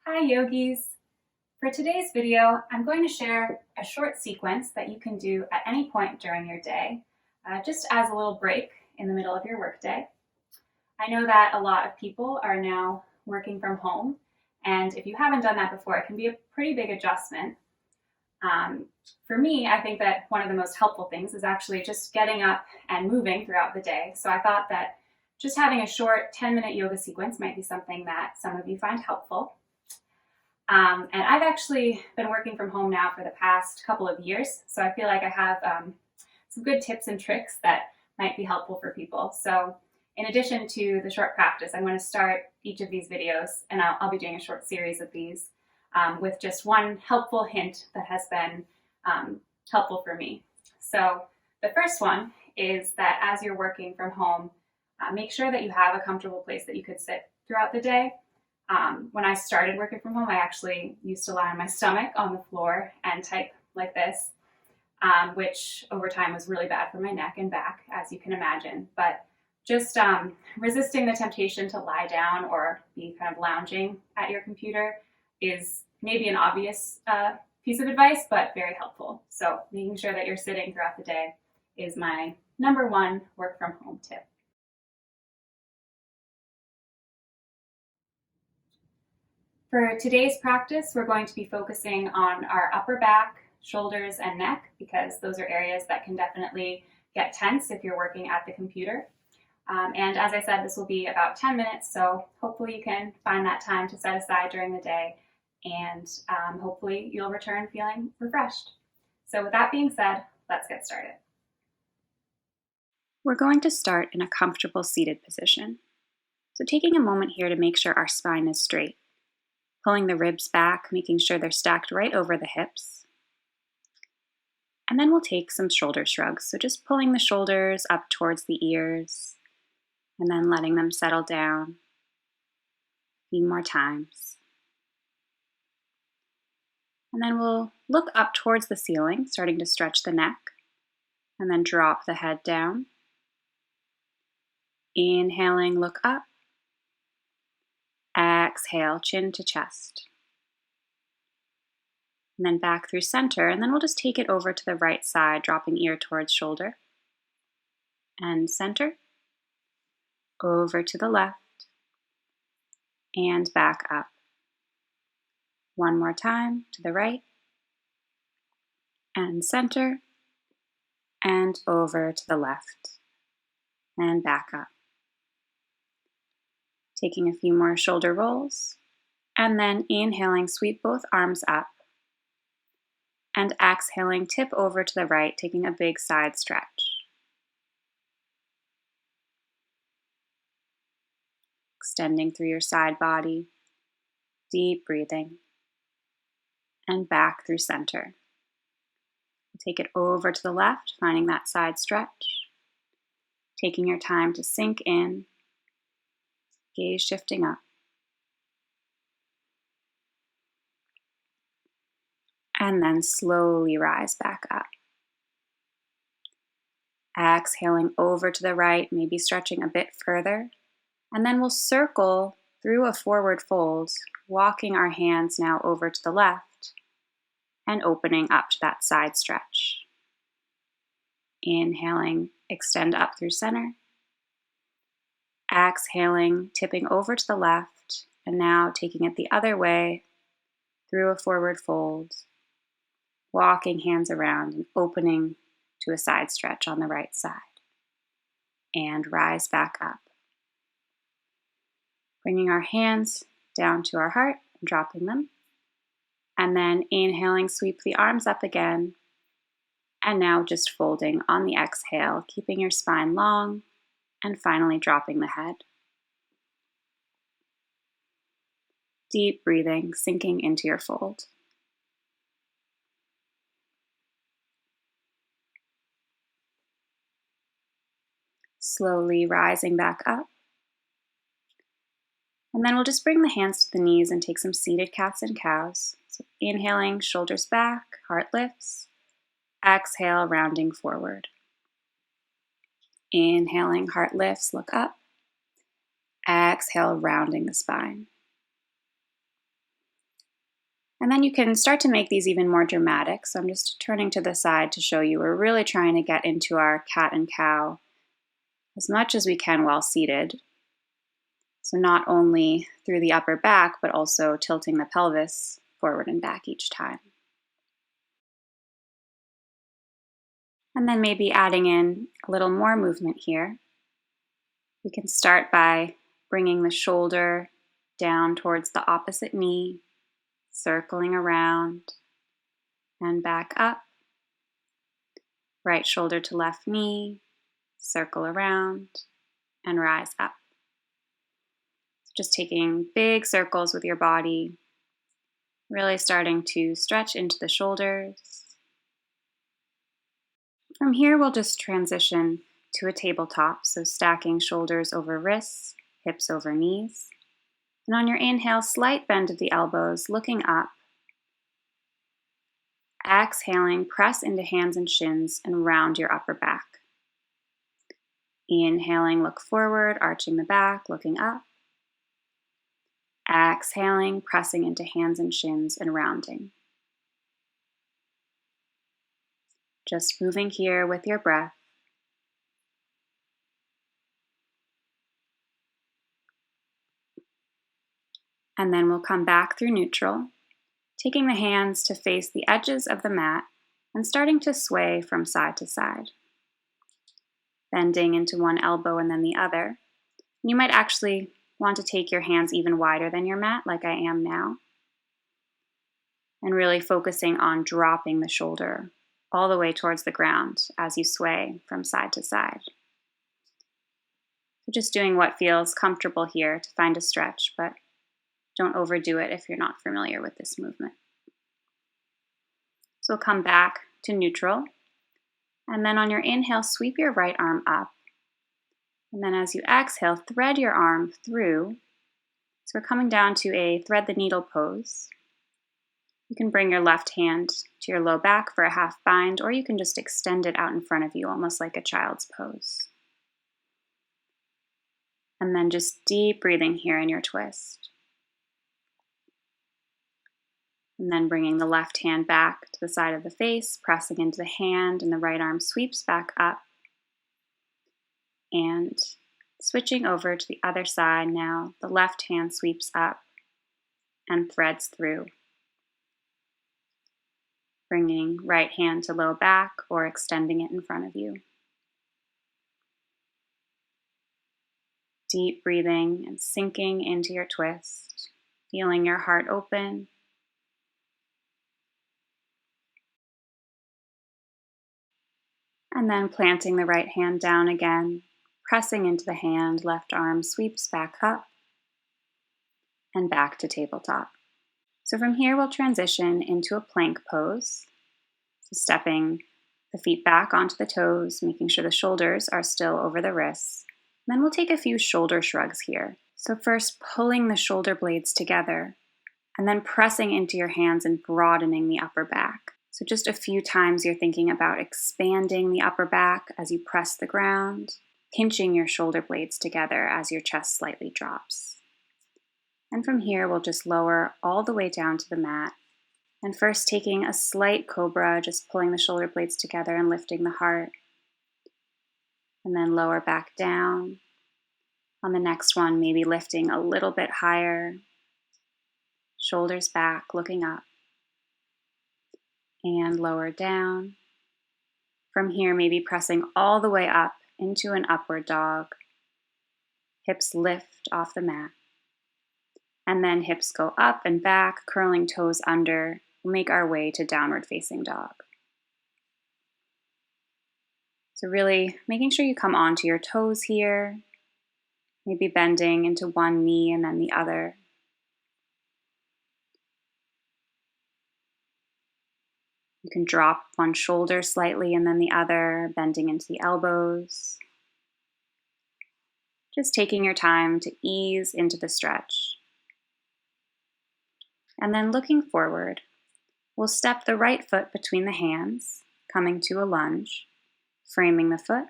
Hi yogis! For today's video, I'm going to share a short sequence that you can do at any point during your day, just as a little break in the middle of your workday. I know that a lot of people are now working from home, and if you haven't done that before, it can be a pretty big adjustment. For me, I think that one of the most helpful things is actually just getting up and moving throughout the day. So I thought that just having a short 10-minute yoga sequence might be something that some of you find helpful. And I've actually been working from home now for the past couple of years, so I feel like I have some good tips and tricks that might be helpful for people. So in addition to the short practice, I'm going to start each of these videos, and I'll be doing a short series of these with just one helpful hint that has been helpful for me. So the first one is that as you're working from home, make sure that you have a comfortable place that you could sit throughout the day. When I started working from home, I actually used to lie on my stomach on the floor and type like this, which over time was really bad for my neck and back, as you can imagine. But just resisting the temptation to lie down or be kind of lounging at your computer is maybe an obvious piece of advice, but very helpful. So making sure that you're sitting throughout the day is my number one work from home tip. For today's practice, we're going to be focusing on our upper back, shoulders, and neck because those are areas that can definitely get tense if you're working at the computer. And as I said, this will be about 10 minutes, so hopefully you can find that time to set aside during the day, and hopefully you'll return feeling refreshed. So with that being said, let's get started. We're going to start in a comfortable seated position. So taking a moment here to make sure our spine is straight. Pulling the ribs back, making sure they're stacked right over the hips. And then we'll take some shoulder shrugs. So just pulling the shoulders up towards the ears and then letting them settle down a few more times. And then we'll look up towards the ceiling, starting to stretch the neck, and then drop the head down. Inhaling, look up. Exhale, chin to chest. And then back through center, and then we'll just take it over to the right side, dropping ear towards shoulder. And center. Over to the left. And back up. One more time to the right. And center. And over to the left. And back up. Taking a few more shoulder rolls. And then inhaling, sweep both arms up. And exhaling, tip over to the right, taking a big side stretch. Extending through your side body, deep breathing, and back through center. Take it over to the left, finding that side stretch. Taking your time to sink in, gaze shifting up. And then slowly rise back up. Exhaling over to the right, maybe stretching a bit further. And then we'll circle through a forward fold, walking our hands now over to the left and opening up to that side stretch. Inhaling, extend up through center. Exhaling, tipping over to the left, and now taking it the other way through a forward fold. Walking hands around and opening to a side stretch on the right side. And rise back up. Bringing our hands down to our heart and dropping them. And then inhaling, sweep the arms up again. And now just folding on the exhale, keeping your spine long, and finally dropping the head. Deep breathing, sinking into your fold. Slowly rising back up. And then we'll just bring the hands to the knees and take some seated cats and cows. So inhaling, shoulders back, heart lifts. Exhale, rounding forward. Inhaling, heart lifts, look up. Exhale, rounding the spine. And then you can start to make these even more dramatic. So I'm just turning to the side to show you we're really trying to get into our cat and cow as much as we can while seated. So not only through the upper back, but also tilting the pelvis forward and back each time. And then maybe adding in a little more movement here. We can start by bringing the shoulder down towards the opposite knee, circling around and back up. Right shoulder to left knee, circle around and rise up. So just taking big circles with your body, really starting to stretch into the shoulders. From here, we'll just transition to a tabletop, so stacking shoulders over wrists, hips over knees. And on your inhale, slight bend of the elbows, looking up. Exhaling, press into hands and shins and round your upper back. Inhaling, look forward, arching the back, looking up. Exhaling, pressing into hands and shins and rounding. Just moving here with your breath. And then we'll come back through neutral, taking the hands to face the edges of the mat and starting to sway from side to side. Bending into one elbow and then the other. You might actually want to take your hands even wider than your mat, like I am now. And really focusing on dropping the shoulder all the way towards the ground as you sway from side to side. So just doing what feels comfortable here to find a stretch, but don't overdo it if you're not familiar with this movement. So we'll come back to neutral. And then on your inhale, sweep your right arm up. And then as you exhale, thread your arm through. So we're coming down to a thread the needle pose. You can bring your left hand to your low back for a half bind, or you can just extend it out in front of you, almost like a child's pose. And then just deep breathing here in your twist. And then bringing the left hand back to the side of the face, pressing into the hand, and the right arm sweeps back up. And switching over to the other side now, the left hand sweeps up and threads through. Bringing right hand to low back or extending it in front of you. Deep breathing and sinking into your twist, feeling your heart open. And then planting the right hand down again, pressing into the hand, left arm sweeps back up and back to tabletop. So from here, we'll transition into a plank pose. So stepping the feet back onto the toes, making sure the shoulders are still over the wrists. Then we'll take a few shoulder shrugs here. So first, pulling the shoulder blades together, and then pressing into your hands and broadening the upper back. So just a few times you're thinking about expanding the upper back as you press the ground, pinching your shoulder blades together as your chest slightly drops. And from here, we'll just lower all the way down to the mat. And first taking a slight cobra, just pulling the shoulder blades together and lifting the heart. And then lower back down. On the next one, maybe lifting a little bit higher. Shoulders back, looking up. And lower down. From here, maybe pressing all the way up into an upward dog. Hips lift off the mat. And then hips go up and back, curling toes under. We'll make our way to downward facing dog. So really making sure you come onto your toes here. Maybe bending into one knee and then the other. You can drop one shoulder slightly and then the other, bending into the elbows. Just taking your time to ease into the stretch. And then looking forward, we'll step the right foot between the hands, coming to a lunge, framing the foot,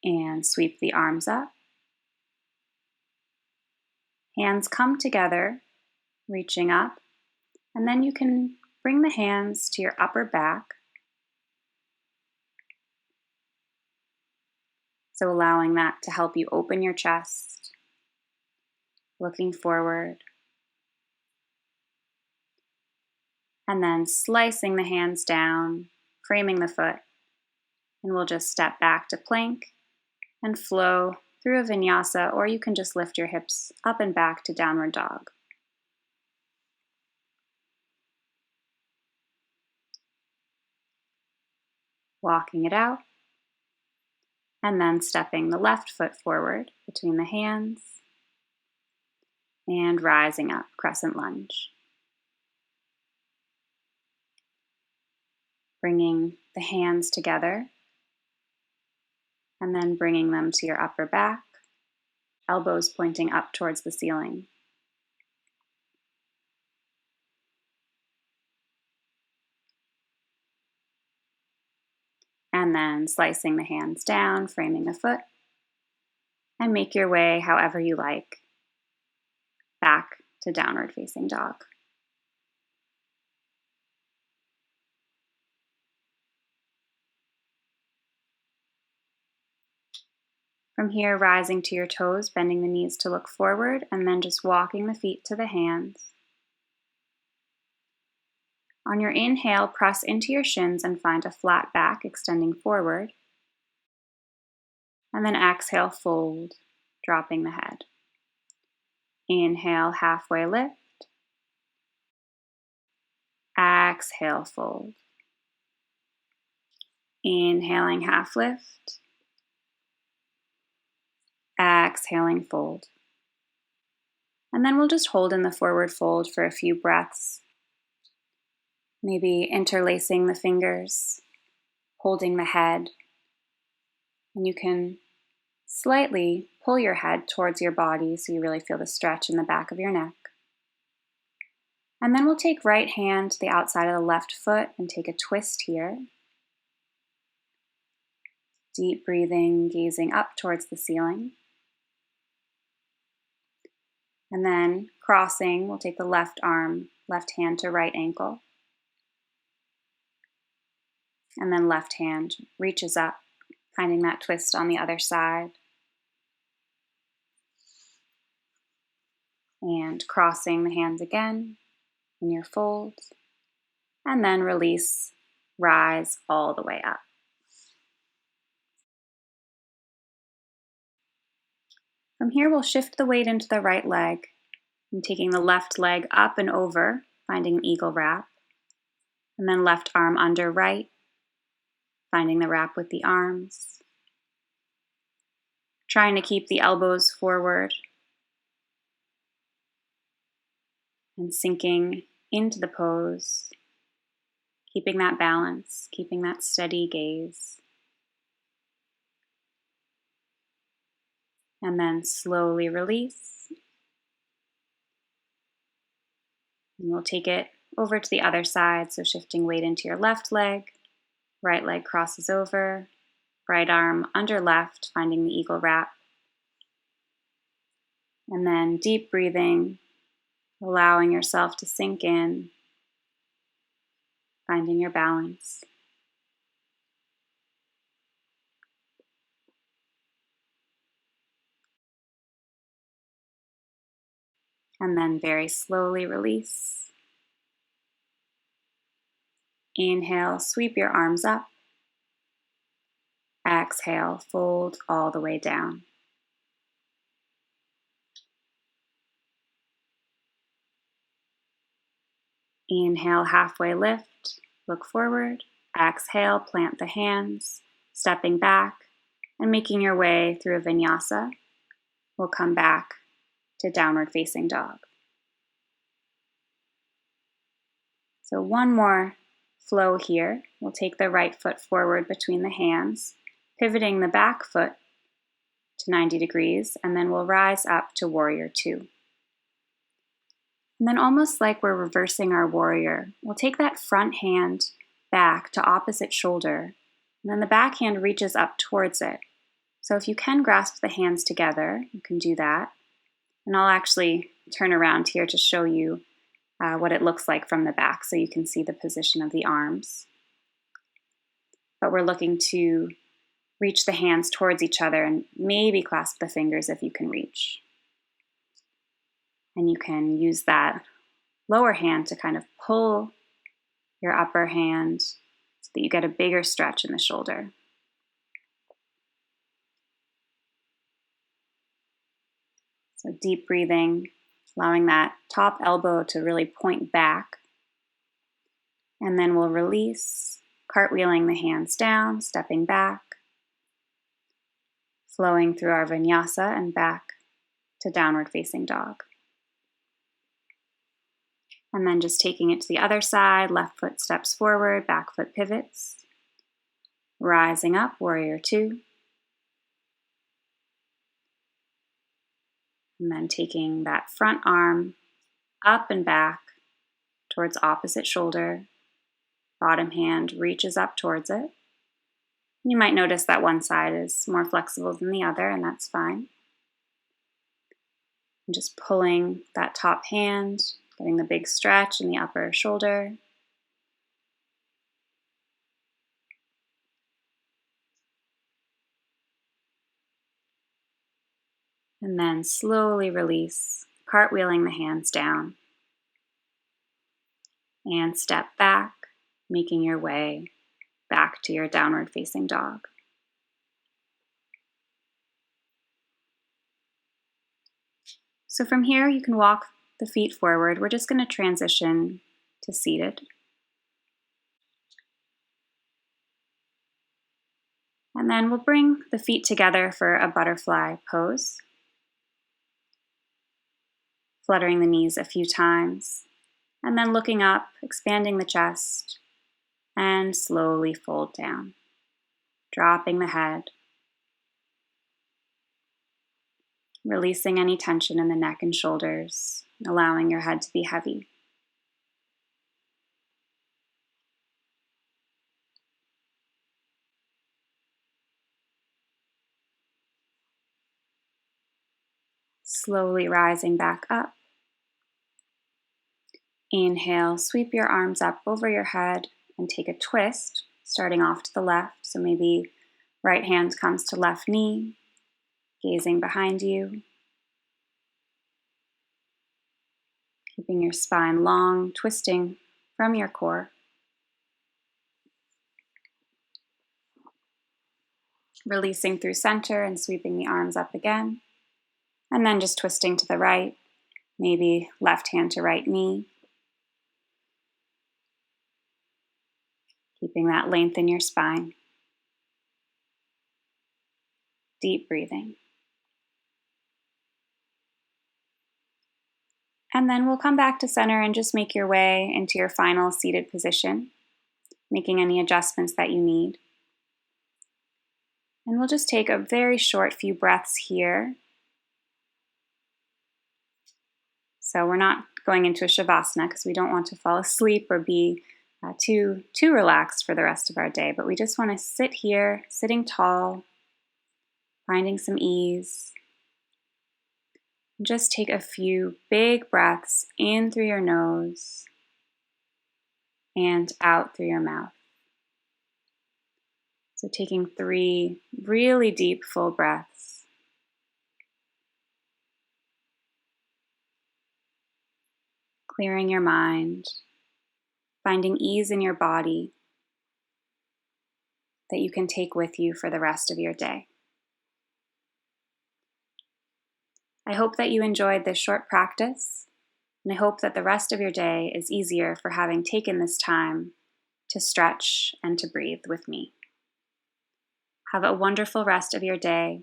and sweep the arms up. Hands come together, reaching up, And then you can bring the hands to your upper back. So allowing that to help you open your chest, looking forward. And then slicing the hands down, framing the foot. And we'll just step back to plank and flow through a vinyasa, or you can just lift your hips up and back to downward dog. Walking it out, and then stepping the left foot forward between the hands, and rising up, crescent lunge. Bringing the hands together, and then bringing them to your upper back, elbows pointing up towards the ceiling. And then slicing the hands down, framing the foot, and make your way however you like, back to downward facing dog. From here, rising to your toes, bending the knees to look forward, and then just walking the feet to the hands. On your inhale, press into your shins and find a flat back extending forward. And then exhale, fold, dropping the head. Inhale, halfway lift. Exhale, fold. Inhaling, half lift. Exhaling, fold. And then we'll just hold in the forward fold for a few breaths. Maybe interlacing the fingers, holding the head. And you can slightly pull your head towards your body so you really feel the stretch in the back of your neck. And then we'll take right hand to the outside of the left foot and take a twist here. Deep breathing, gazing up towards the ceiling. And then crossing, we'll take the left arm, left hand to right ankle. And then left hand reaches up, finding that twist on the other side. And crossing the hands again in your fold. And then release, rise all the way up. From here, we'll shift the weight into the right leg and taking the left leg up and over, finding an eagle wrap. And then left arm under right, finding the wrap with the arms. Trying to keep the elbows forward and sinking into the pose, keeping that balance, keeping that steady gaze. And then slowly release. And we'll take it over to the other side, so shifting weight into your left leg, right leg crosses over, right arm under left, finding the eagle wrap. And then deep breathing, allowing yourself to sink in, finding your balance. And then very slowly release. Inhale, sweep your arms up. Exhale, fold all the way down. Inhale, halfway lift, look forward. Exhale, plant the hands, stepping back and making your way through a vinyasa. We'll come back to downward facing dog. So one more flow here. We'll take the right foot forward between the hands, pivoting the back foot to 90 degrees, and then we'll rise up to warrior two. And then almost like we're reversing our warrior, we'll take that front hand back to opposite shoulder, and then the back hand reaches up towards it. So if you can grasp the hands together, you can do that. And I'll actually turn around here to show you what it looks like from the back so you can see the position of the arms. But we're looking to reach the hands towards each other and maybe clasp the fingers if you can reach. And you can use that lower hand to kind of pull your upper hand so that you get a bigger stretch in the shoulder. So deep breathing, allowing that top elbow to really point back. And then we'll release, cartwheeling the hands down, stepping back, flowing through our vinyasa and back to downward facing dog. And then just taking it to the other side, left foot steps forward, back foot pivots. Rising up, warrior two. And then taking that front arm up and back towards opposite shoulder. Bottom hand reaches up towards it. You might notice that one side is more flexible than the other, and that's fine. And just pulling that top hand, getting the big stretch in the upper shoulder. And then slowly release, cartwheeling the hands down. And step back, making your way back to your downward facing dog. So from here, you can walk the feet forward. We're just going to transition to seated. And then we'll bring the feet together for a butterfly pose. Fluttering the knees a few times, and then looking up, expanding the chest, and slowly fold down, dropping the head, releasing any tension in the neck and shoulders, allowing your head to be heavy. Slowly rising back up. Inhale, sweep your arms up over your head and take a twist, starting off to the left. So maybe right hand comes to left knee, gazing behind you. Keeping your spine long, twisting from your core. Releasing through center and sweeping the arms up again. And then just twisting to the right, maybe left hand to right knee. Keeping that length in your spine. Deep breathing. And then we'll come back to center and just make your way into your final seated position, making any adjustments that you need. And we'll just take a very short few breaths here. So we're not going into a shavasana because we don't want to fall asleep or be too relaxed for the rest of our day, but we just want to sit here, sitting tall, finding some ease. And just take a few big breaths in through your nose and out through your mouth. So taking 3 really deep, full breaths. Clearing your mind, finding ease in your body that you can take with you for the rest of your day. I hope that you enjoyed this short practice, and I hope that the rest of your day is easier for having taken this time to stretch and to breathe with me. Have a wonderful rest of your day.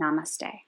Namaste.